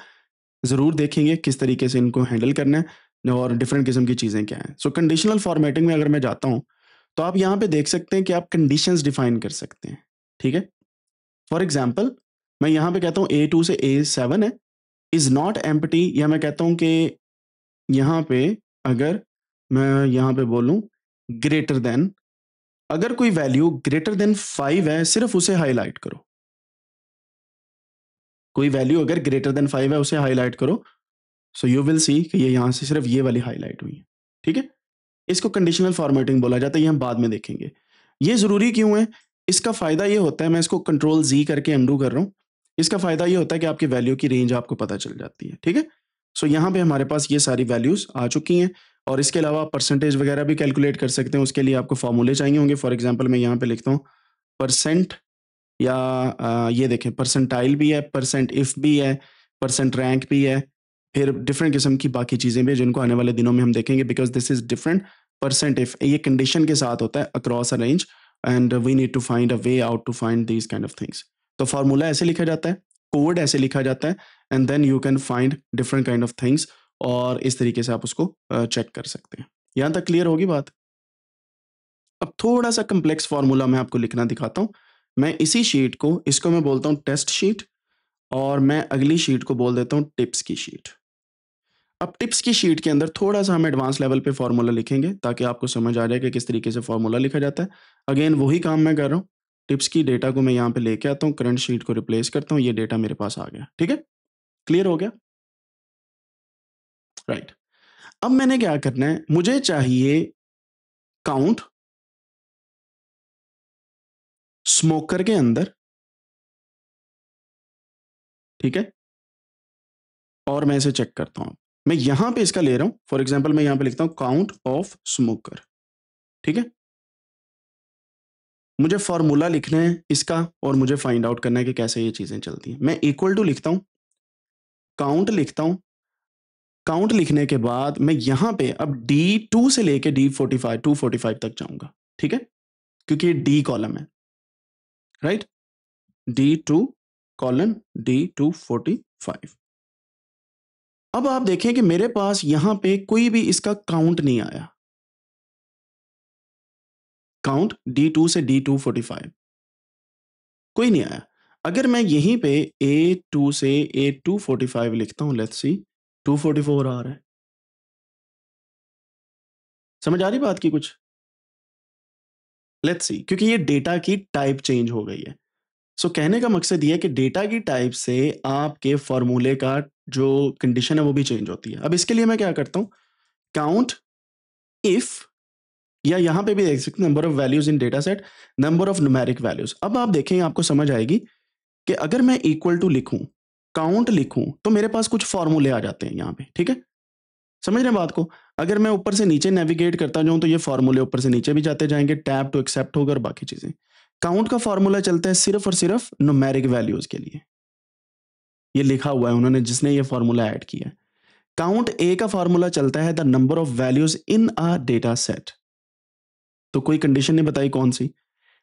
ज़रूर देखेंगे किस तरीके से इनको हैंडल करना है और डिफरेंट किस्म की चीज़ें क्या हैं। सो कंडीशनल फॉर्मेटिंग में अगर मैं जाता हूँ तो आप यहाँ पे देख सकते हैं कि आप कंडीशंस डिफाइन कर सकते हैं। ठीक है, फॉर एग्जाम्पल मैं यहाँ पे कहता हूँ A2 से A7 है, इज नॉट एम्प्टी, या मैं कहता हूँ कि यहाँ पे अगर मैं यहाँ पे बोलूँ ग्रेटर देन, अगर कोई वैल्यू ग्रेटर देन 5 है सिर्फ उसे हाईलाइट करो, कोई वैल्यू अगर ग्रेटर देन 5 है उसे हाईलाइट करो। सो यू विल सी कि ये यहाँ से सिर्फ ये वाली हाईलाइट हुई है। ठीक है, इसको कंडीशनल फॉर्मेटिंग बोला जाता है, ये हम बाद में देखेंगे। ये ज़रूरी क्यों है, इसका फ़ायदा ये होता है, मैं इसको कंट्रोल Z करके अनडू कर रहा हूँ, इसका फ़ायदा ये होता है कि आपकी वैल्यू की रेंज आपको पता चल जाती है। ठीक है, सो यहाँ पे हमारे पास ये सारी वैल्यूज़ आ चुकी हैं और इसके अलावा परसेंटेज वगैरह भी कैलकुलेट कर सकते हैं, उसके लिए आपको फॉर्मूले चाहिए होंगे। फॉर एग्जाम्पल मैं यहाँ पे लिखता हूँ परसेंट, या ये देखें परसेंटाइल भी है, परसेंट इफ भी है, परसेंट रैंक भी है, फिर डिफरेंट किस्म की बाकी चीज़ें भी हैं जिनको आने वाले दिनों में हम देखेंगे, because this is different. Percent if ये कंडीशन के साथ होता है across a range and we need to find a way out to find these kind of things. तो फार्मूला ऐसे लिखा जाता है, कोड ऐसे लिखा जाता है and then you can find different kind of things और इस तरीके से आप उसको चेक कर सकते हैं। यहाँ तक क्लियर होगी बात। अब थोड़ा सा कम्प्लेक्स फार्मूला मैं आपको लिखना दिखाता हूँ। मैं इसी शीट को, इसको मैं बोलता हूँ टेस्ट शीट और मैं अगली शीट को बोल देता हूँ टिप्स की शीट। अब टिप्स की शीट के अंदर थोड़ा सा हम एडवांस लेवल पे फार्मूला लिखेंगे ताकि आपको समझ आ जाए कि किस तरीके से फार्मूला लिखा जाता है। अगेन वही काम मैं कर रहा हूँ, टिप्स की डेटा को मैं यहाँ पे लेके आता हूँ, करंट शीट को रिप्लेस करता हूँ, ये डेटा मेरे पास आ गया। ठीक है, क्लियर हो गया, राइट। अब मैंने क्या करना है, मुझे चाहिए काउंट स्मोकर के अंदर, ठीक है, और मैं इसे चेक करता हूँ। मैं यहां पे इसका ले रहा हूं, फॉर एग्जांपल मैं यहां पे लिखता हूं काउंट ऑफ स्मोकर। ठीक है, मुझे फॉर्मूला लिखना है इसका और मुझे फाइंड आउट करना है कि कैसे ये चीजें चलती हैं। मैं इक्वल टू लिखता हूं, काउंट लिखता हूं, काउंट लिखने के बाद मैं यहां पे अब D2 से लेके D45 245 तक जाऊंगा। ठीक है, क्योंकि ये D कॉलम है, राइट, D2 कॉलन D245। अब आप देखें कि मेरे पास यहां पे कोई भी इसका काउंट नहीं आया, काउंट D2 से D245 कोई नहीं आया। अगर मैं यहीं पे A2 से A245 लिखता हूं, लेट्स सी 244 आ रहा है। समझ आ रही बात की कुछ, लेट्स सी, क्योंकि ये डेटा की टाइप चेंज हो गई है। सो कहने का मकसद ये है कि डेटा की टाइप से आपके फॉर्मूले का जो कंडीशन है वो भी चेंज होती है। अब इसके लिए मैं क्या करता हूं, काउंट इफ, या यहां पे भी देख सकते हैं number of values in data set, number of numeric values. अब आप देखें, आपको समझ आएगी कि अगर मैं इक्वल टू लिखूं, काउंट लिखूं, तो मेरे पास कुछ फॉर्मूले आ जाते हैं यहाँ पे। ठीक है, समझ रहे हैं बात को। अगर मैं ऊपर से नीचे नेविगेट करता जाऊं तो ये फॉर्मूले ऊपर से नीचे भी जाते जाएंगे, टैब टू एक्सेप्ट होगा और बाकी चीजें। काउंट का फॉर्मूला चलता है सिर्फ और सिर्फ न्यूमेरिक वैल्यूज के लिए। ये लिखा हुआ है उन्होंने, जिसने ये फॉर्मूला ऐड किया है। काउंट ए का फॉर्मूला चलता है the number of values in a data set, तो कोई कंडीशन नहीं बताई कौन सी।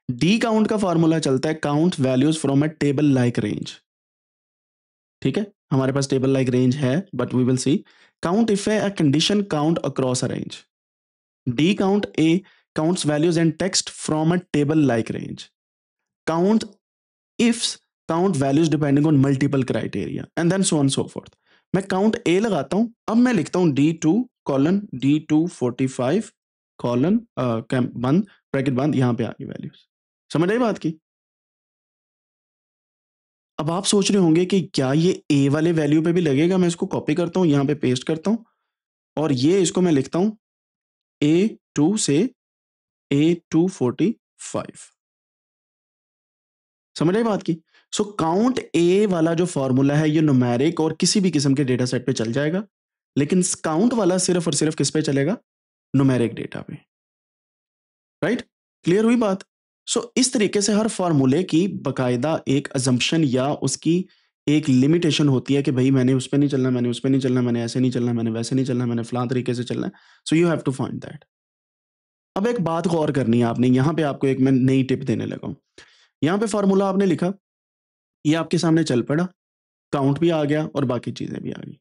डी काउंट का फॉर्मूला चलता है count values from a table like range. ठीक है, हमारे पास टेबल लाइक रेंज है, but we will see. Count if है a condition count across a range. D count A counts values and text from a table like range. Count ifs count values depending on multiple criteria and then so on so forth. मैं count a लगाता हूं, अब मैं लिखता हूं D2:D245 colon बंद bracket बंद, यहां पे आ गई वैल्यूज। समझ आई बात की? अब आप सोच रहे होंगे कि क्या ये ए वाले वैल्यू पे भी लगेगा। मैं इसको कॉपी करता हूं, यहां पे पेस्ट करता हूं, और ये इसको मैं लिखता हूं A2 से A245। समझ आई बात की? सो काउंट ए वाला जो फॉर्मूला है ये न्यूमेरिक और किसी भी किस्म के डेटा सेट पे चल जाएगा, लेकिन काउंट वाला सिर्फ और सिर्फ किस पे चलेगा? न्यूमेरिक डेटा पे। राइट? क्लियर हुई बात? सो इस तरीके से हर फॉर्मूले की बकायदा एक अजम्पशन या उसकी एक लिमिटेशन होती है कि भाई मैंने उस पे नहीं चलना, मैंने उस पे नहीं चलना, मैंने ऐसे नहीं चलना, मैंने वैसे नहीं चलना, मैंने फलां तरीके से चलना है। So you have to find that. अब एक बात गौर करनी है आपने, यहां पे आपको एक मैं नई टिप देने लगा हूं। यहां पे फॉर्मूला आपने लिखा, ये आपके सामने चल पड़ा, काउंट भी आ गया और बाकी चीजें भी आ गई।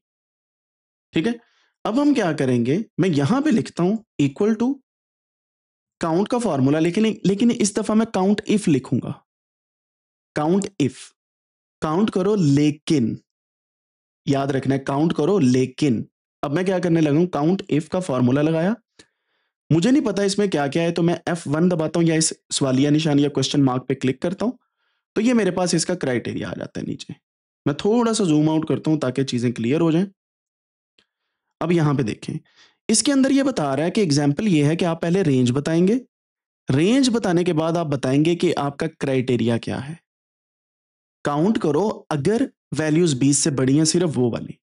ठीक है, अब हम क्या करेंगे, मैं यहां पे लिखता हूं इक्वल टू काउंट का फॉर्मूला, लेकिन इस दफा मैं काउंट इफ लिखूंगा। काउंट इफ, काउंट करो लेकिन, याद रखना है काउंट करो लेकिन। अब मैं क्या करने लगा हूं, काउंट इफ का फॉर्मूला लगाया, मुझे नहीं पता इसमें क्या क्या है, तो मैं F1 दबाता हूं या इस सवालिया निशान या क्वेश्चन मार्क पे क्लिक करता हूं, तो ये मेरे पास इसका क्राइटेरिया आ जाता है नीचे। मैं थोड़ा सा जूम आउट करता हूं ताकि चीजें क्लियर हो जाएं। अब यहां पे देखें, इसके अंदर ये बता रहा है कि एग्जाम्पल ये है कि आप पहले रेंज बताएंगे, रेंज बताने के बाद आप बताएंगे कि आपका क्राइटेरिया क्या है। काउंट करो अगर वैल्यूज 20 से बड़ी हैं, सिर्फ वो वाली।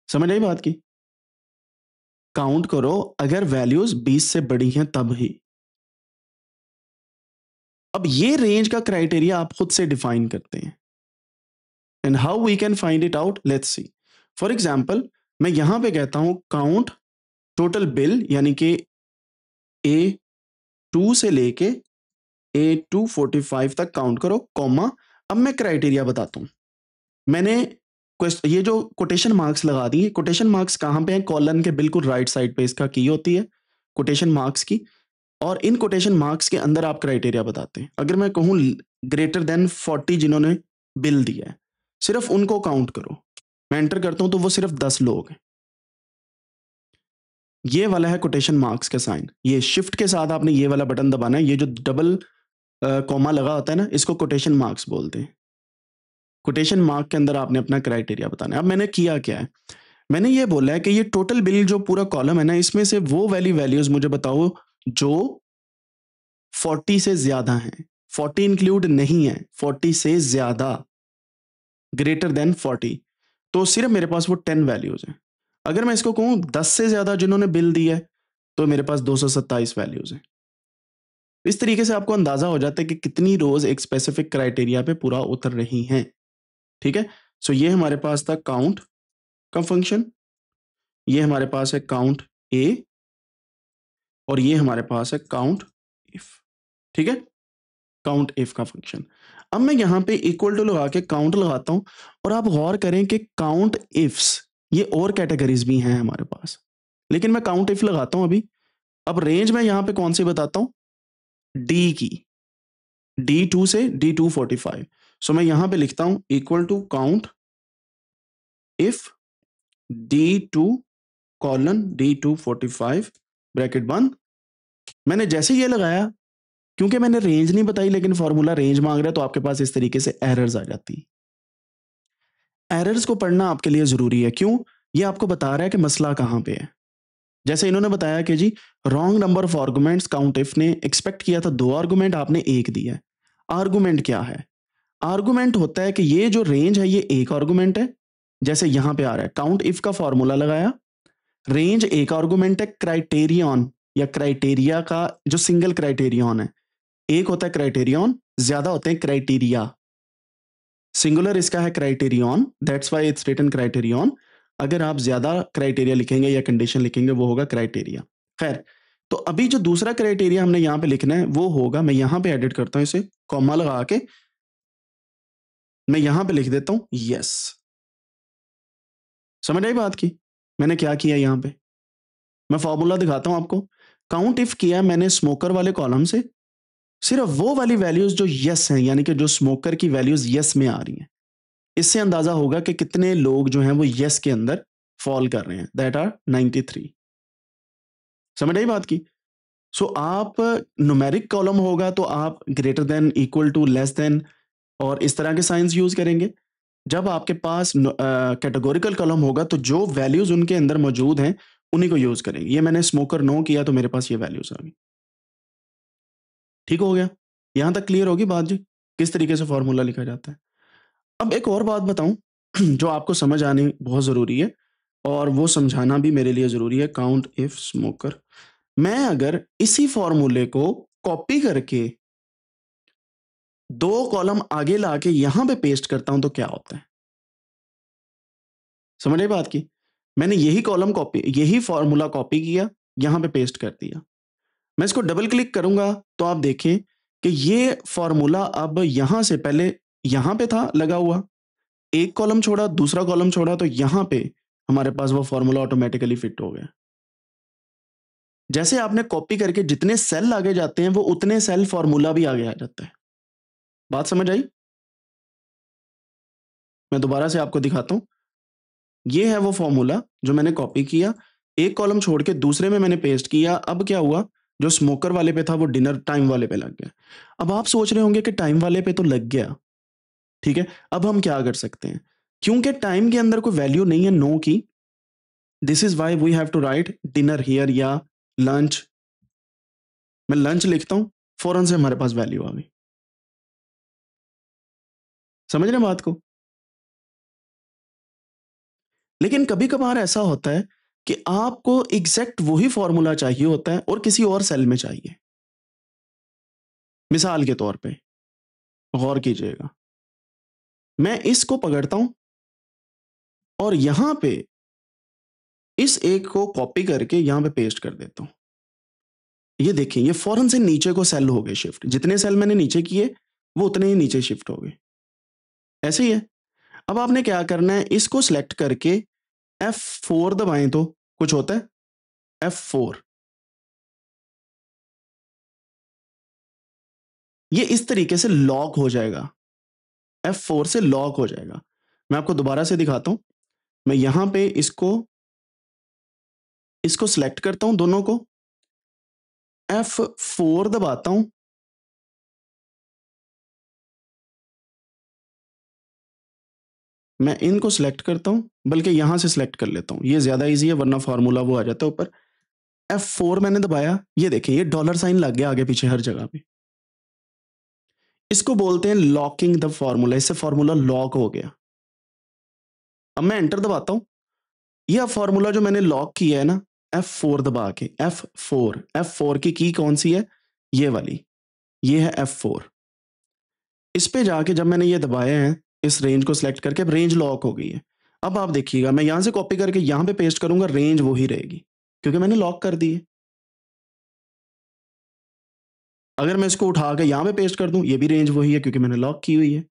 समझ आई बात की? काउंट करो अगर वैल्यूज 20 से बड़ी हैं तब ही। अब ये रेंज का क्राइटेरिया आप खुद से डिफाइन करते हैं, and how we can find it out, let's see. For example, मैं यहां पे कहता हूं काउंट टोटल बिल, यानी कि A2 से लेके A245 तक काउंट करो, कॉमा। अब मैं क्राइटेरिया बताता हूं। मैंने ये जो कोटेशन मार्क्स लगा दिए, कोटेशन मार्क्स कहां पे हैं? कॉलन के बिल्कुल राइट साइड पे इसका की होती है कोटेशन मार्क्स की, और इन कोटेशन मार्क्स के अंदर आप क्राइटेरिया बताते हैं। अगर मैं कहूं ग्रेटर देन 40 जिन्होंने बिल दिया है, सिर्फ उनको काउंट करो। मैं एंटर करता हूं तो वो सिर्फ 10 लोग हैं। ये वाला है कोटेशन मार्क्स का साइन, ये शिफ्ट के साथ आपने ये वाला बटन दबाना है। ये जो डबल कॉमा लगा होता है ना, इसको कोटेशन मार्क्स बोलते हैं। कोटेशन मार्क के अंदर आपने अपना क्राइटेरिया बताना है। अब मैंने किया क्या है, मैंने ये बोला है कि ये टोटल बिल जो पूरा कॉलम है ना, इसमें से वो वाली वैल्यूज मुझे बताओ जो 40 से ज्यादा हैं। 40 इंक्लूड नहीं है, 40 से ज्यादा, ग्रेटर देन 40। तो सिर्फ मेरे पास वो 10 वैल्यूज हैं। अगर मैं इसको कहूं 10 से ज्यादा जिन्होंने बिल दी है, तो मेरे पास 227 वैल्यूज हैं। इस तरीके से आपको अंदाजा हो जाता है कि कितनी रोज एक स्पेसिफिक क्राइटेरिया पे पूरा उतर रही हैं। ठीक है, सो ये हमारे पास था काउंट का फंक्शन, ये हमारे पास है काउंट ए, और ये हमारे पास है काउंट इफ। ठीक है, काउंट इफ का फंक्शन। अब मैं यहां पे इक्वल टू लगा के काउंट लगाता हूं, और आप गौर करें कि काउंट इफ्स ये और कैटेगरीज भी हैं हमारे पास, लेकिन मैं काउंट इफ लगाता हूं अभी। अब रेंज में यहां पे कौन सी बताता हूं? डी की, D2 से D245। सो मैं यहां पे लिखता हूं equal to count if D2 colon D245 bracket बंद। मैंने जैसे ये लगाया, क्योंकि मैंने रेंज नहीं बताई लेकिन फॉर्मूला रेंज मांग रहा है, तो आपके पास इस तरीके से एरर्स आ जाती। एरर्स को पढ़ना आपके लिए जरूरी है। क्यों? ये आपको बता रहा है कि मसला कहां पे है। जैसे इन्होंने बताया कि जी wrong number of arguments, count if ने एक्सपेक्ट किया था 2 आर्गुमेंट, आपने 1 दिया है। आर्गुमेंट क्या है? आर्गुमेंट होता है कि ये जो रेंज है ये एक आर्गुमेंट है, जैसे यहां पे आ रहा है काउंट इफ का फॉर्मूला लगाया, रेंज एक आर्गुमेंट है, क्राइटेरियन या क्राइटेरिया का जो सिंगल क्राइटेरियन है, एक होता है क्राइटेरियन ज्यादा होते हैं क्राइटेरिया। सिंगुलर इसका है criterion, that's why it's written criterion. अगर आप ज्यादा क्राइटेरिया लिखेंगे या कंडीशन लिखेंगे वो होगा क्राइटेरिया। खैर, तो अभी जो दूसरा क्राइटेरिया हमने यहाँ पे लिखना है वो होगा, मैं यहाँ पे एडिट करता हूँ इसे कॉमा लगा के, मैं यहाँ पे लिख देता हूँ यस। समझ आई बात की? मैंने क्या किया यहाँ पे, मैं फॉर्मूला दिखाता हूँ आपको। काउंट इफ किया मैंने स्मोकर वाले कॉलम से, सिर्फ वो वाली वैल्यूज जो यस हैं, यानी कि जो स्मोकर की वैल्यूज यस में आ रही हैं, इससे अंदाजा होगा कि कितने लोग जो हैं वो यस के अंदर फॉल कर रहे हैं, दैट आर 93। समझ आई बात की? सो आप न्यूमेरिक कॉलम होगा तो आप greater than, equal to, less than और इस तरह के साइंस यूज करेंगे। जब आपके पास कैटेगोरिकल कॉलम होगा तो जो वैल्यूज उनके अंदर मौजूद हैं उन्हीं को यूज करेंगे। ये मैंने स्मोकर नो किया तो मेरे पास ये वैल्यूज आ गई। ठीक हो गया? यहां तक क्लियर होगी बात जी, किस तरीके से फॉर्मूला लिखा जाता है। अब एक और बात बताऊं जो आपको समझ आनी बहुत जरूरी है और वो समझाना भी मेरे लिए जरूरी है। काउंट इफ स्मोकर, मैं अगर इसी फॉर्मूले को कॉपी करके दो कॉलम आगे लाके यहां पे पेस्ट करता हूं तो क्या होता है? समझ आई बात की? मैंने यही कॉलम कॉपी, यही फॉर्मूला कॉपी किया, यहां पे पेस्ट कर दिया। मैं इसको डबल क्लिक करूंगा तो आप देखें कि ये फॉर्मूला अब यहां से पहले यहां पे था लगा हुआ, एक कॉलम छोड़ा, दूसरा कॉलम छोड़ा, तो यहां पे हमारे पास वो फॉर्मूला ऑटोमेटिकली फिट हो गया। जैसे आपने कॉपी करके जितने सेल आगे जाते हैं वो उतने सेल फॉर्मूला भी आगे आ जाता है। बात समझ आई? मैं दोबारा से आपको दिखाता हूं। ये है वो फॉर्मूला जो मैंने कॉपी किया, एक कॉलम छोड़ के दूसरे में मैंने पेस्ट किया। अब क्या हुआ, जो स्मोकर वाले पे था वो डिनर टाइम वाले पे लग गया। अब आप सोच रहे होंगे कि टाइम वाले पे तो लग गया, ठीक है, अब हम क्या कर सकते हैं? क्योंकि टाइम के अंदर कोई वैल्यू नहीं है no key, this is why we have to write dinner here या लंच। मैं लंच लिखता हूं, फौरन से हमारे पास वैल्यू आ गई। समझ रहे हैं बात को? लेकिन कभी कभार ऐसा होता है कि आपको एग्जैक्ट वही फॉर्मूला चाहिए होता है और किसी और सेल में चाहिए। मिसाल के तौर पे गौर कीजिएगा, मैं इसको पकड़ता हूं और यहां पे इस एक को कॉपी करके यहां पे पेस्ट कर देता हूं। ये देखिए, ये फौरन से नीचे को सेल हो गए शिफ्ट, जितने सेल मैंने नीचे किए वो उतने ही नीचे शिफ्ट हो गए। ऐसे ही है। अब आपने क्या करना है, इसको सिलेक्ट करके F4 दबाएं तो कुछ होता है, F4, ये इस तरीके से लॉक हो जाएगा, F4 से लॉक हो जाएगा। मैं आपको दोबारा से दिखाता हूं। मैं यहां पे इसको इसको सिलेक्ट करता हूं, दोनों को F4 दबाता हूं, मैं इनको सिलेक्ट करता हूं, बल्कि यहां से सिलेक्ट कर लेता हूं, ये ज्यादा इजी है वरना फार्मूला वो आ जाता है ऊपर। F4 मैंने दबाया, ये देखें ये डॉलर साइन लग गया आगे पीछे हर जगह पे। इसको बोलते हैं लॉकिंग द फॉर्मूला, इससे फॉर्मूला लॉक हो गया। अब मैं एंटर दबाता हूं, यह फॉर्मूला जो मैंने लॉक किया है ना, F4 दबा के, F4 की कौन सी है, ये वाली, ये है F4। इस पे जाके जब मैंने ये दबाया है, इस रेंज को सिलेक्ट करके, अब रेंज लॉक हो गई है। अब आप देखिएगा मैं यहां से कॉपी करके यहां पे पेस्ट करूंगा, रेंज वही रहेगी क्योंकि मैंने लॉक कर दी है। अगर मैं इसको उठा के यहां पे पेस्ट कर दूं, ये भी रेंज वही है क्योंकि मैंने लॉक की हुई है।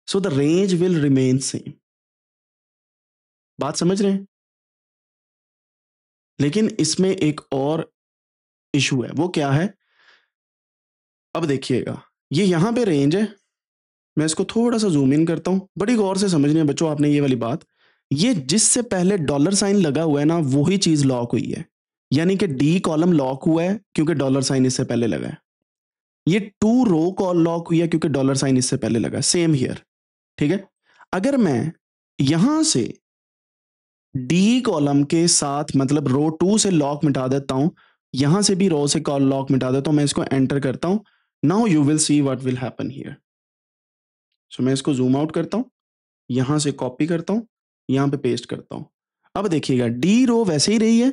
So the range will remain same. बात समझ रहे हैं? लेकिन इसमें एक और इशू है, वो क्या है? अब देखिएगा, ये यहां पे रेंज है, मैं इसको थोड़ा सा जूम इन करता हूं, बड़ी गौर से समझनी है बच्चों आपने ये वाली बात। ये जिससे पहले डॉलर साइन लगा हुआ है ना, वही चीज लॉक हुई है, यानी कि डी कॉलम लॉक हुआ है क्योंकि डॉलर साइन इससे पहले लगा है। ये टू रो कॉल लॉक हुई है क्योंकि डॉलर साइन इससे पहले लगा, सेम हियर। ठीक है, अगर मैं यहां से डी कॉलम के साथ मतलब रो 2 से लॉक मिटा देता हूं, यहां से भी रो से कॉल लॉक मिटा देता हूं, मैं इसको एंटर करता हूं, now you will see what will happen here. So मैं इसको जूम आउट करता हूं, यहां से कॉपी करता हूं, यहां पे पेस्ट करता हूं। अब देखिएगा डी रो वैसे ही रही है,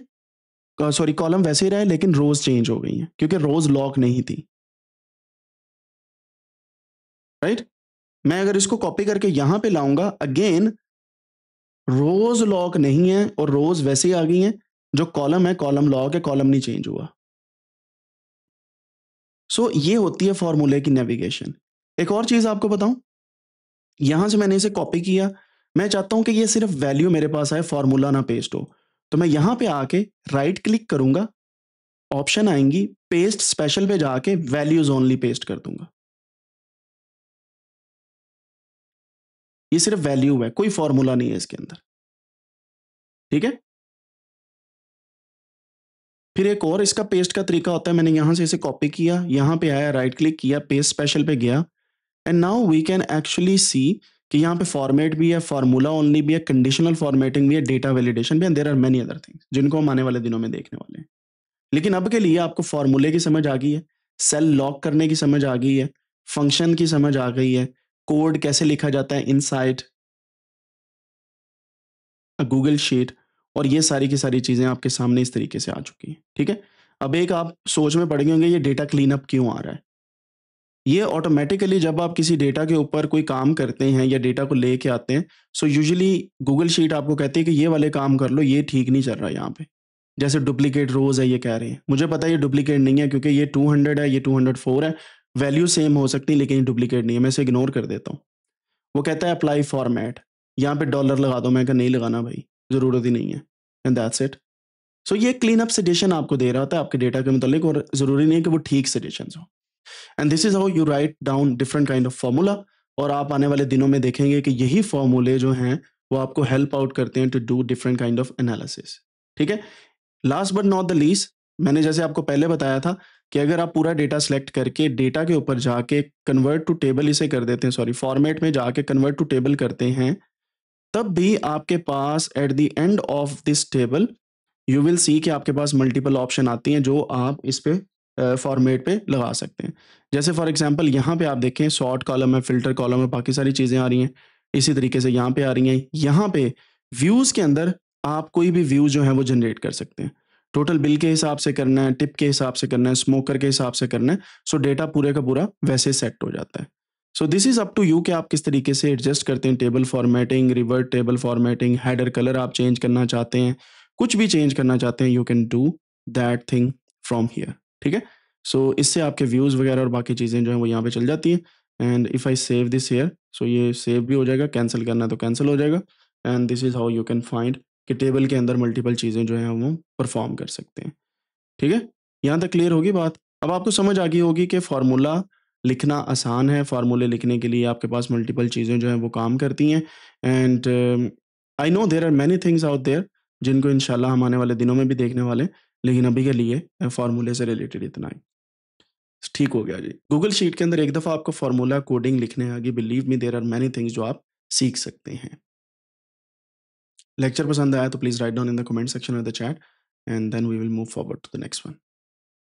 सॉरी कॉलम वैसे ही रहा है, लेकिन रोज चेंज हो गई हैं क्योंकि रोज लॉक नहीं थी। राइट? मैं अगर इसको कॉपी करके यहाँ पे लाऊँगा, अगेन रोज़ लॉक नहीं है और रोज़ वैसे ही आ गई हैं, जो कॉलम है कॉलम लॉक है, कॉलम नहीं चेंज हुआ। सो ये होती है फ़ॉर्मूले की नेविगेशन। एक और चीज़ आपको बताऊँ, यहाँ से मैंने इसे कॉपी किया, मैं चाहता हूँ कि ये सिर्फ़ वैल्यू मेरे पास आए, फ़ॉर्मूला ना पेस्ट हो। तो मैं यहाँ पे आके राइट क्लिक करूँगा, ऑप्शन आएँगी, पेस्ट स्पेशल पे जाके वैल्यूज़ ओनली पेस्ट कर दूँगा। ये सिर्फ़ वैल्यू है, कोई फ़ॉर्मूला नहीं है इसके अंदर, ठीक है? फिर एक और इसका पेस्ट का तरीका होता है, मैंने यहाँ से इसे कॉपी किया, यहाँ पे आया, राइट क्लिक किया, पेस्ट स्पेशल पे गया and now we can actually see कि यहाँ पे फॉर्मेट भी है, फार्मूला ओनली भी है, कंडीशनल फॉर्मेटिंग भी है, डेटा वैलिडेशन भी है, there are many other things जिनको हम आने वाले दिनों में देखने वाले हैं। लेकिन अब के लिए आपको फॉर्मूले की समझ आ गई है, सेल लॉक करने की समझ आ गई है, फंक्शन की समझ आ गई है, कोड कैसे लिखा जाता है इनसाइड गूगल शीट, और ये सारी की सारी चीज़ें आपके सामने इस तरीके से आ चुकी हैं, ठीक है? अब एक आप सोच में पड़ गए होंगे, ये डेटा क्लीन अप क्यों आ रहा है? ये ऑटोमैटिकली जब आप किसी डेटा के ऊपर कोई काम करते हैं या डेटा को लेके आते हैं, सो यूजुअली गूगल शीट आपको कहती है कि ये वाले काम कर लो, ये ठीक नहीं चल रहा है यहाँ पे। जैसे डुप्लीकेट रोज़ है ये कह रहे हैं। मुझे पता है ये डुप्लीकेट नहीं है क्योंकि ये 200 है, ये 204 है, वैल्यू सेम हो सकती है लेकिन ये डुप्लीकेट नहीं है, मैं इसे इग्नोर कर देता हूँ। वो कहता है अप्लाई फॉर्मेट, यहाँ पे डॉलर लगा दो, मैं कहा नहीं लगाना भाई, ज़रूरत ही नहीं है एंड दैट्स इट। सो ये क्लीन अप सजेशन आपको दे रहा होता है आपके डेटा के मुतालिक, और ज़रूरी नहीं है कि वो ठीक सजेशंस हों। And this is how you write down different kind of formula, और आप आने वाले दिनों में देखेंगे कि यही फार्मूले जो हैं वो आपको हेल्प आउट करते हैं to do different kind of analysis, ठीक है? Last but not the least, मैंने जैसे आपको पहले बताया था कि अगर आप पूरा डेटा सेलेक्ट करके डेटा के ऊपर जाके कन्वर्ट टू टेबल इसे कर देते हैं, सॉरी फॉर्मेट में जाके कन्वर्ट टू टेबल करते हैं, तब भी आपके पास at the end of this table you will see कि आपके पास मल्टीपल ऑप्शन आती हैं जो आप इस पे फॉर्मेट पे लगा सकते हैं। जैसे फॉर एग्जांपल यहाँ पे आप देखें सॉर्ट कॉलम है, फ़िल्टर कॉलम है, बाकी सारी चीज़ें आ रही हैं। इसी तरीके से यहाँ पे आ रही हैं। यहाँ पे व्यूज़ के अंदर आप कोई भी व्यू जो है वो जनरेट कर सकते हैं। टोटल बिल के हिसाब से करना है, टिप के हिसाब से करना है, स्मोकर के हिसाब से करना है, सो डेटा पूरे का पूरा वैसे सेट हो जाता है। So this is up to you कि आप किस तरीके से एडजस्ट करते हैं, table formatting, revert table formatting, header colour आप चेंज करना चाहते हैं, कुछ भी चेंज करना चाहते हैं, you can do that thing from here, ठीक है? सो इससे आपके व्यूज़ वगैरह और बाकी चीज़ें जो हैं वो यहाँ पे चल जाती हैं। And if I save this here, so ये सेव भी हो जाएगा, कैंसिल करना है तो कैंसिल हो जाएगा। And this is how you can find कि टेबल के अंदर मल्टीपल चीज़ें जो हैं वो परफॉर्म कर सकते हैं, ठीक है? यहाँ तक क्लियर होगी बात? अब आपको समझ आ गई होगी कि फ़ॉर्मूला लिखना आसान है, फ़ॉर्मूले लिखने के लिए आपके पास मल्टीपल चीज़ें जो हैं वो काम करती हैं। And I know there are many things out there जिनको इंशाल्लाह हम आने वाले दिनों में भी देखने वाले हैं, लेकिन अभी के लिए फ़ॉर्मूले से रिलेटेड इतना ही। ठीक हो गया जी। गूगल शीट के अंदर एक दफ़ा आपको फ़ॉर्मूला कोडिंग लिखने आ गई, believe me there are many things जो आप सीख सकते हैं। लेक्चर पसंद आया तो please write down in the comment section और the chat, and then we will move forward to the next one.